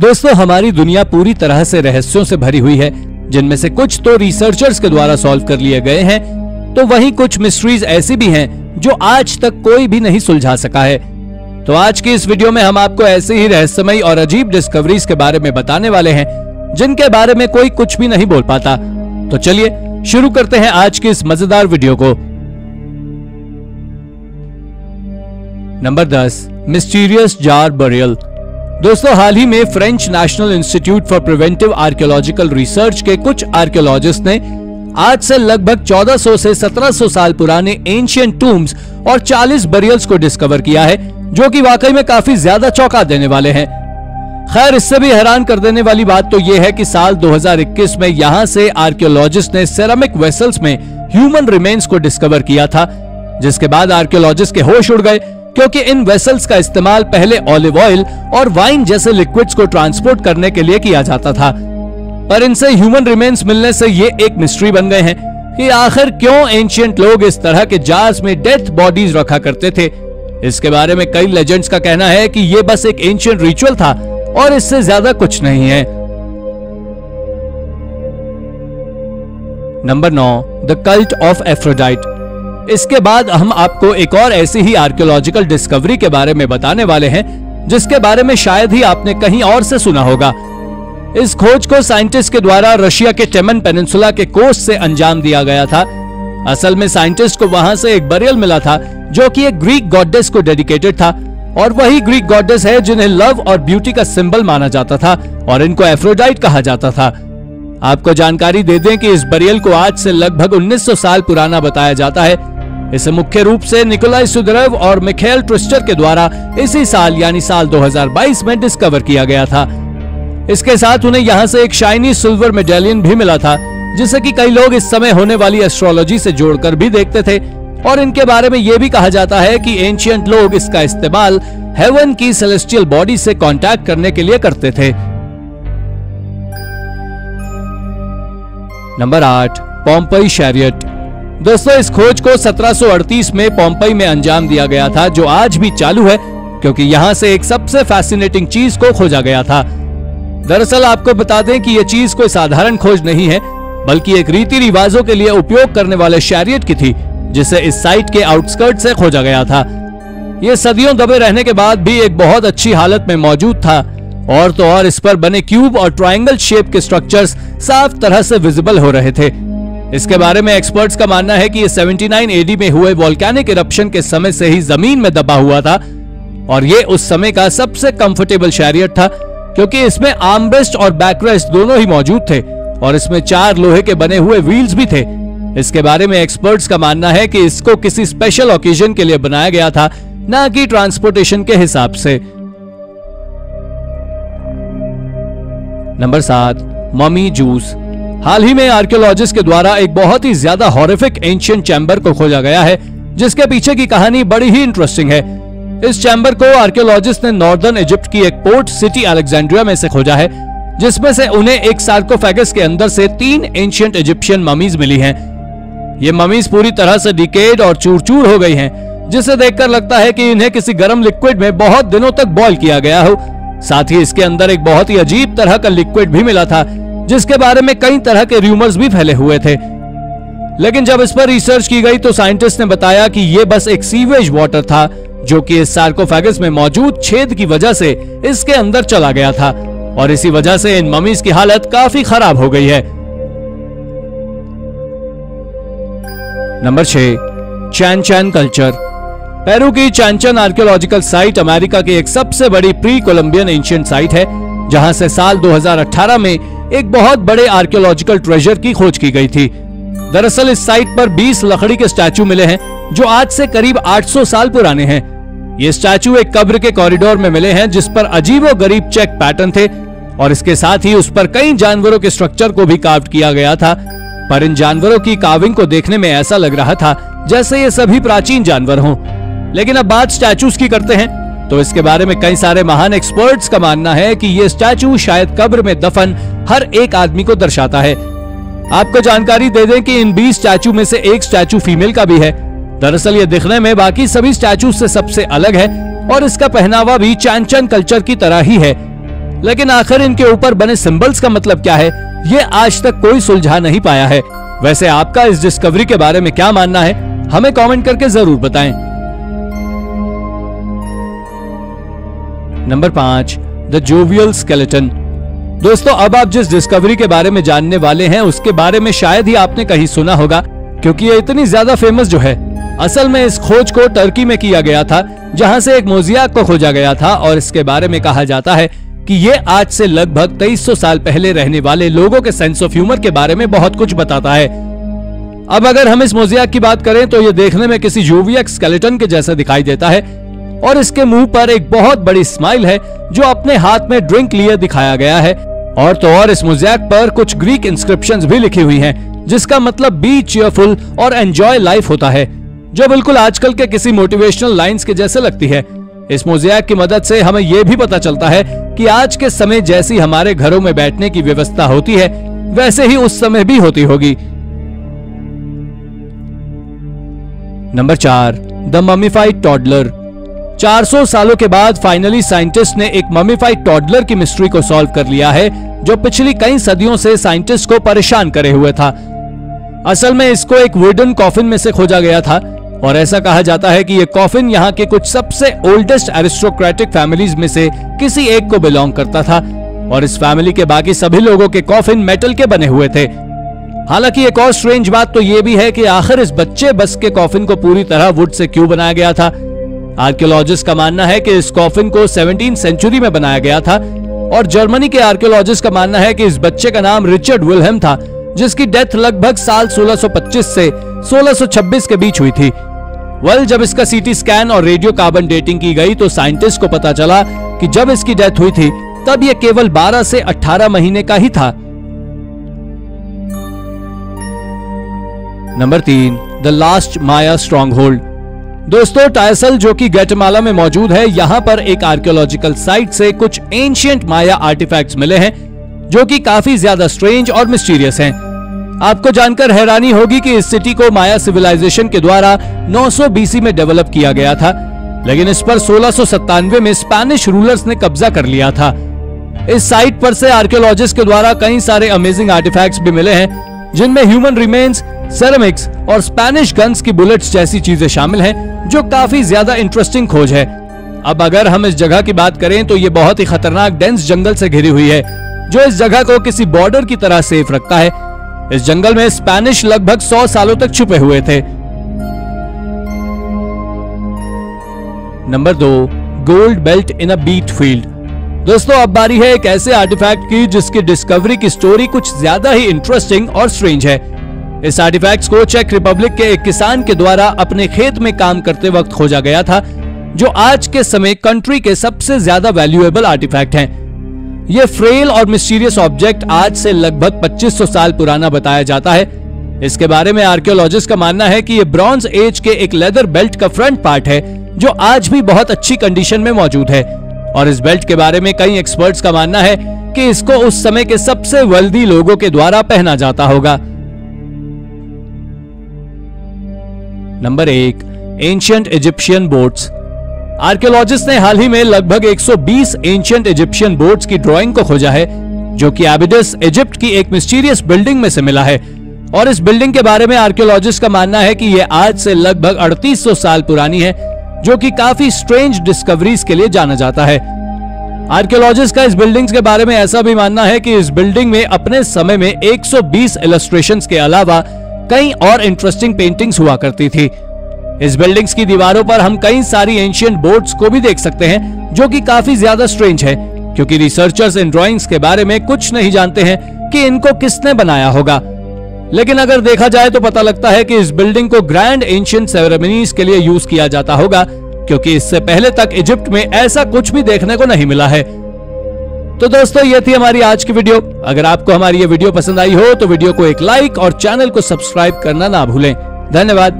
दोस्तों, हमारी दुनिया पूरी तरह से रहस्यों से भरी हुई है, जिनमें से कुछ तो रिसर्चर्स के द्वारा सॉल्व कर लिए गए हैं, तो वहीं कुछ मिस्ट्रीज ऐसी भी हैं जो आज तक कोई भी नहीं सुलझा सका है। तो आज की इस वीडियो में हम आपको ऐसे ही रहस्यमयी और अजीब डिस्कवरीज के बारे में बताने वाले हैं, जिनके बारे में कोई कुछ भी नहीं बोल पाता। तो चलिए शुरू करते हैं आज की इस मजेदार वीडियो को। Number 10, mysterious jar burial. दोस्तों, हाल ही में French national institute for preventive archaeological research के कुछ आर्कियोलॉजिस्ट ने आज से लगभग 1400 से 1700 साल पुराने एंशिएंट टूम्स और 40 बरियल्स को डिस्कवर किया है, जो कि वाकई में काफी ज्यादा चौंका देने वाले हैं। खैर, इससे भी हैरान कर देने वाली बात तो यह है कि साल 2021 में यहां से आर्कियोलॉजिस्ट ने सेरामिक वेसल्स में ह्यूमन रिमेन्स को डिस्कवर किया था, जिसके बाद आर्कियोलॉजिस्ट के होश उड़ गए, क्योंकि इन वेसल्स का इस्तेमाल पहले ऑलिव ऑयल और वाइन जैसे लिक्विड्स को ट्रांसपोर्ट करने के लिए किया जाता था। पर इनसे ह्यूमन रिमेन्स मिलने से ये एक मिस्ट्री बन गए हैं कि आखिर क्यों एंशिएंट लोग इस तरह के जार्स में डेथ बॉडीज रखा करते थे। इसके बारे में कई लेजेंड्स का कहना है कि ये बस एक एंशिएंट रिचुअल था और इससे ज्यादा कुछ नहीं है। Number 9, the cult of Aphrodite. इसके बाद हम आपको एक और ऐसी ही आर्कियोलॉजिकल डिस्कवरी के बारे में बताने वाले हैं, जिसके बारे में शायद ही आपने कहीं और से सुना होगा। इस खोज को साइंटिस्ट के द्वारा रशिया के टेमन पेनिनसुला के कोस्ट से अंजाम दिया गया था। असल में साइंटिस्ट को वहां से एक बरियल मिला था, जो कि एक ग्रीक गॉडेस को डेडिकेटेड था, और वही ग्रीक गॉडेस है जिन्हें लव और ब्यूटी का सिंबल माना जाता था, और इनको एफ्रोडाइट कहा जाता था। आपको जानकारी दे दें कि इस बरियल को आज से लगभग 1900 साल पुराना बताया जाता है। इसे मुख्य रूप से निकोलाई सुदरेव और मिखाइल ट्रिस्टर के द्वारा इसी साल यानी साल 2022 में डिस्कवर किया गया था। इसके साथ उन्हें यहां से एक शाइनी सिल्वर मेडेलियन भी मिला था, जिसे कि कई लोग इस समय होने वाली एस्ट्रोलॉजी से जोड़कर भी देखते थे, और इनके बारे में यह भी कहा जाता है कि एंशिएंट लोग इसका इस्तेमाल हेवन की सेलेस्टियल बॉडी से कांटेक्ट करने के लिए करते थे। Number 8, Pompeii chariot. दोस्तों, इस खोज को 1738 में पोम्पई में अंजाम दिया गया था, जो आज भी चालू है, क्योंकि यहां से एक सबसे फैसिनेटिंग चीज को खोजा गया था। दरअसल आपको बता दें कि यह चीज कोई साधारण खोज नहीं है, बल्कि एक रीति रिवाजों के लिए उपयोग करने वाले शैरियट की थी, जिसे इस साइट के आउटस्कर्ट से खोजा गया था। यह सदियों दबे रहने के बाद भी एक बहुत अच्छी हालत में मौजूद था, और तो और इस पर बने क्यूब और ट्रायंगल शेप के स्ट्रक्चर्स साफ तरह से विजिबल हो रहे थे। इसके बारे में एक्सपर्ट्स का मानना है कि ये 79 AD में हुए वोल्केनिक इरप्शन के समय से ही जमीन में दबा हुआ था, और ये उस समय का सबसे कंफर्टेबल शैरियट था, क्योंकि इसमें आर्मरेस्ट और बैकरेस्ट दोनों ही मौजूद थे, और इसमें 4 लोहे के बने हुए व्हील्स भी थे। इसके बारे में एक्सपर्ट्स का मानना है कि इसको किसी स्पेशल ओकेजन के लिए बनाया गया था, ना कि ट्रांसपोर्टेशन के हिसाब से। Number 7, mummy juice. हाल ही में आर्कियोलॉजिस्ट के द्वारा एक बहुत ही ज्यादा हॉरिफिक एंशिएंट चैम्बर को खोजा गया है, जिसके पीछे की कहानी बड़ी ही इंटरेस्टिंग है। इस चैम्बर को आर्कियोलॉजिस्ट ने नॉर्दर्न इजिप्ट की एक पोर्ट सिटी अलेक्जेंड्रिया में से खोजा है, जिसमें से उन्हें एक सार्कोफेगस के अंदर से 3 एंशिएंट इजिप्शियन ममीज मिली हैं। ये ममीज पूरी तरह से डिकेड और चूर-चूर हो गई हैं, जिसे देखकर लगता है कि इन्हें किसी गर्म लिक्विड में बहुत दिनों तक बॉईल किया गया हो। साथ ही इसके अंदर एक बहुत ही अजीब तरह का लिक्विड भी मिला था, जिसके बारे में कई तरह के रूमर्स भी फैले हुए थे। लेकिन जब इस पर रिसर्च की गई तो साइंटिस्ट ने बताया कि यह बस एक सीवेज वाटर था, जो कि इस सार्कोफेगस में मौजूद छेद की वजह से इसके अंदर चला गया था, और इसी वजह से इन ममीज की हालत काफी खराब हो गई है। नंबर 6, चैन कल्चर। पेरू की चैन आर्कियोलॉजिकल साइट अमेरिका की एक सबसे बड़ी प्री कोलंबियन एंशिएंट साइट है, जहां से साल 2018 में एक बहुत बड़े आर्कियोलॉजिकल ट्रेजर की खोज की गई थी। दरअसल इस साइट पर 20 लकड़ी के स्टैचू मिले हैं, जो आज से करीब 800 साल पुराने हैं। ये स्टैचू एक कब्र के कॉरिडोर में मिले हैं, जिस पर अजीबोगरीब चेक पैटर्न थे, और इसके साथ ही उस पर कई जानवरों के स्ट्रक्चर को भी कार्व किया गया था। पर इन जानवरों की कार्विंग को देखने में ऐसा लग रहा था जैसे ये सभी प्राचीन जानवर हों। लेकिन अब बात स्टैचूज की करते हैं, तो इसके बारे में कई सारे महान एक्सपर्ट्स का मानना है कि ये स्टैचू शायद कब्र में दफन हर एक आदमी को दर्शाता है। आपको जानकारी दे दें कि इन 20 स्टैचू में से एक स्टैचू फीमेल का भी है। दरअसल ये दिखने में बाकी सभी स्टैचू से सबसे अलग है, और इसका पहनावा भी चैन कल्चर की तरह ही है। लेकिन आखिर इनके ऊपर बने सिंबल्स का मतलब क्या है, ये आज तक कोई सुलझा नहीं पाया है। वैसे आपका इस डिस्कवरी के बारे में क्या मानना है, हमें कमेंट करके जरूर बताएं। Number 5, the jovial skeleton. दोस्तों, अब आप जिस डिस्कवरी के बारे में जानने वाले हैं उसके बारे में शायद ही आपने कहीं सुना होगा, क्योंकि ये इतनी ज्यादा फेमस जो है। असल में इस खोज को टर्की में किया गया था, जहां से एक मोज़ेक को खोजा गया था, और इसके बारे में कहा जाता है कि ये आज से लगभग 2300 साल पहले रहने वाले लोगों के सेंस ऑफ ह्यूमर के बारे में बहुत कुछ बताता है। अब अगर हम इस मोज़ेक की बात करें तो ये देखने में किसी जोवियल स्केलेटन के जैसा दिखाई देता है, और इसके मुंह पर एक बहुत बड़ी स्माइल है जो अपने हाथ में ड्रिंक लिए दिखाया गया है। और तो और इस मोज़ेक पर कुछ ग्रीक इंस्क्रिप्शंस भी लिखी हुई हैं, जिसका मतलब बी चीयरफुल और एंजॉय लाइफ होता है, जो बिल्कुल आजकल के किसी मोटिवेशनल लाइंस के जैसे लगती है। इस मोज़ेक की मदद से हमें यह भी पता चलता है कि आज के समय जैसी हमारे घरों में बैठने की व्यवस्था होती है, वैसे ही उस समय भी होती होगी। Number 4, the mummified toddler. 400 सालों के बाद फाइनली साइंटिस्ट ने एक ममीफाइड टॉडलर की मिस्ट्री को सॉल्व कर लिया है, जो पिछली कई सदियों से साइंटिस्ट को परेशान करे हुए था। असल में इसको एक वुडन कॉफिन में से खोजा गया था, और ऐसा कहा जाता है कि यह कॉफिन यहाँ के कुछ सबसे ओल्डेस्ट एरिस्टोक्रेटिक फैमिलीज में से किसी एक को बिलोंग करता था, और इस फैमिली के बाकी सभी लोगों के कॉफिन मेटल के बने हुए थे। हालांकि एक और स्ट्रेंज बात तो यह भी है कि आखिर इस बच्चे बस के कॉफिन को पूरी तरह वुड से क्यों बनाया गया था। आर्कियोलॉजिस्ट का मानना है कि इस कॉफिन को 17वीं सेंचुरी में बनाया गया था, और जर्मनी के आर्कियोलॉजिस्ट का मानना है कि इस बच्चे का नाम रिचर्ड विल्हेम था, जिसकी डेथ लगभग साल 1625 से 1626 के बीच हुई थी। जब इसका सीटी स्कैन और रेडियो कार्बन डेटिंग की गई तो साइंटिस्ट को पता चला कि जब इसकी डेथ हुई थी तब यह केवल 12 से 18 महीने का ही था। Number 3, the last Maya strong hold. दोस्तों, टायसल जो कि ग्वाटेमाला में मौजूद है, यहाँ पर एक आर्कियोलॉजिकल साइट से कुछ एंशिएंट माया आर्टिफैक्ट्स मिले हैं, जो कि काफी ज्यादा स्ट्रेंज और मिस्टीरियस हैं। आपको जानकर हैरानी होगी कि इस सिटी को माया सिविलाइजेशन के द्वारा 900 बीसी में डेवलप किया गया था, लेकिन इस पर 1697 में स्पेनिश रूलर्स ने कब्जा कर लिया था। इस साइट पर से आर्कियोलॉजिस्ट के द्वारा कई सारे अमेजिंग आर्टिफैक्ट्स भी मिले हैं, जिनमें ह्यूमन रिमेन्स, सेरेमिक्स और स्पेनिश गन्स की बुलेट्स जैसी चीजें शामिल हैं, जो काफी ज्यादा इंटरेस्टिंग खोज है। अब अगर हम इस जगह की बात करें तो ये बहुत ही खतरनाक डेंस जंगल से घिरी हुई है, जो इस जगह को किसी बॉर्डर की तरह सेफ रखता है। इस जंगल में स्पेनिश लगभग 100 सालों तक छुपे हुए थे। Number 2, gold belt in a beat field. दोस्तों, अब बारी है एक ऐसे आर्टिफैक्ट की जिसकी डिस्कवरी की स्टोरी कुछ ज्यादा ही इंटरेस्टिंग और स्ट्रेंज है। इस आर्टिफैक्ट्स को चेक रिपब्लिक के एक किसान के द्वारा अपने खेत में काम करते वक्त खोजा गया था, जो आज के समय कंट्री के सबसे ज्यादा वैल्यूएबल आर्टिफैक्ट हैं। ये फ्रेल और मिस्टीरियस ऑब्जेक्ट आज से लगभग 2500 साल पुराना बताया जाता है। इसके बारे में आर्कियोलॉजिस्ट का मानना है कि ये ब्रॉन्ज एज के एक लेदर बेल्ट का फ्रंट पार्ट है, जो आज भी बहुत अच्छी कंडीशन में मौजूद है। और इस बेल्ट के बारे में कई एक्सपर्ट्स का मानना है कि इसको उस समय के सबसे वेल्दी लोगों के द्वारा पहना जाता होगा। Number 1, ancient Egyptian boats. Archaeologist ने हाल ही में लगभग 120 एंशिएंट इजिप्शियन बोट्स की ड्राइंग को खोजा है, जो कि एबिडस, इजिप्ट की एक मिस्टीरियस बिल्डिंग में से मिला है। और इस बिल्डिंग के बारे में आर्कियोलॉजिस्ट का मानना है कि यह आज से लगभग 3800 साल पुरानी है, जो कि काफी स्ट्रेंज डिस्कवरीज के लिए जाना जाता है। आर्कियोलॉजिस्ट का इस बिल्डिंग के बारे में ऐसा भी मानना है कि इस बिल्डिंग में अपने समय में 120 इलस्ट्रेशंस के अलावा कई और इंटरेस्टिंग पेंटिंग्स हुआ करती थी। इस बिल्डिंग्स की दीवारों पर हम कई सारी एंशिएंट बोट्स को भी देख सकते हैं, जो कि काफी ज्यादा स्ट्रेंज है, क्योंकि रिसर्चर्स इन ड्राइंग्स के बारे में कुछ नहीं जानते हैं कि इनको किसने बनाया होगा। लेकिन अगर देखा जाए तो पता लगता है कि इस बिल्डिंग को ग्रैंड एंशिएंट सेरेमनीज के लिए यूज किया जाता होगा, क्योंकि इससे पहले तक इजिप्ट में ऐसा कुछ भी देखने को नहीं मिला है। तो दोस्तों, ये थी हमारी आज की वीडियो। अगर आपको हमारी ये वीडियो पसंद आई हो तो वीडियो को एक लाइक और चैनल को सब्सक्राइब करना ना भूलें। धन्यवाद।